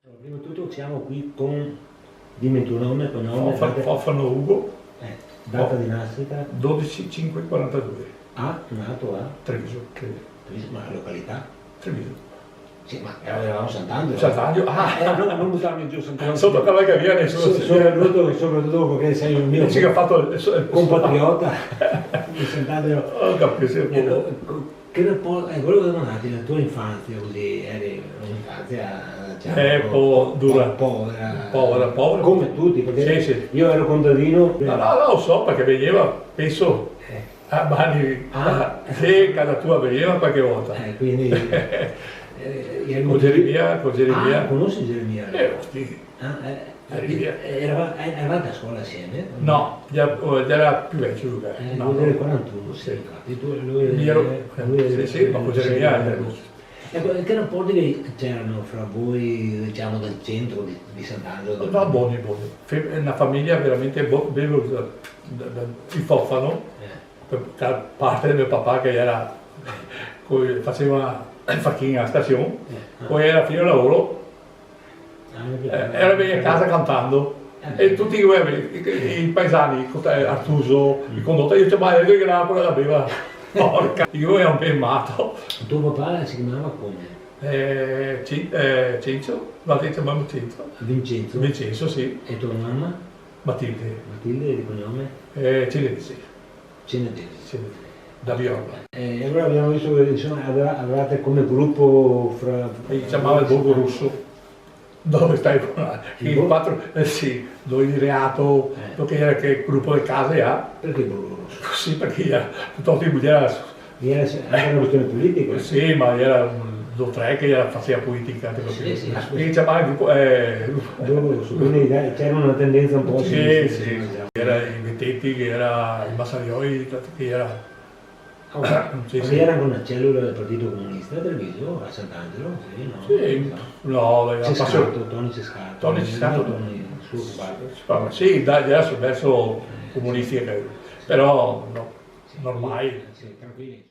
Allora, prima di tutto siamo qui con, dimmi il tuo nome, cognome, Fofano Ugo, data di nascita, 12/5/42, nato a Treviso, credo. Ma la località? Treviso. Sì, ma eravamo Sant'Angelo. Sant'Angelo? Non buttarmi giù Sant'Angelo. Sotto cavalcavia nessuno si soprattutto perché sei un mio dice che ha fatto il compatriota di Sant'Angelo. Ho capito, sì, Che rapporto, volevo domandarti la tua infanzia, così eri un'infanzia povera, come tutti, perché sì. io ero contadino. No, lo so, perché veniva, penso, a mani, se casa tua veniva qualche volta. Quindi Con Geremia. Conosci Geremia? Sì. Eravate a scuola assieme? No, era più vecchio lui. Lui era il 41, sì, infatti. Sì, ma con Geremia. Che rapporti c'erano fra voi, diciamo, del centro di Sant'Angelo? No, buoni. Una famiglia veramente bevuta di Fofano, da parte del mio papà che era, faceva il facchino alla stazione, poi alla fine del lavoro era venuto a casa cantando e tutti i paesani, Artuso, il condotto, io chiamavo che era quella da beva, porca, io ero un po' matto. Il tuo papà si chiamava come? Cencio, la chiamiamo Cencio. Vincenzo? Vincenzo, sì. E tua mamma? Matilde. Matilde di cognome? Cinesi. Cenedesi. Da Viola. E allora abbiamo visto che insomma, avevate come gruppo fra... Si chiamava il Borgo Russo, dove stai il 4, sì, dove il reato, che era che gruppo di case ha. Perché il Borgo Russo? Sì, perché era tutto il era anche una questione politica? Sì, ma era un tre che faceva politica. Sì. Si chiamava il gruppo Borgo Russo, quindi c'era una tendenza un po' a sinistra. Sì. Era i Vettetti, che era i Massarioi, che era... Era con una cellula del Partito Comunista a Treviso, a Sant'Angelo? No, Tony Cescato. Tony Cescato. Suo occupato. Sì, era verso comunisti, però no, ormai. Sì, tranquilli.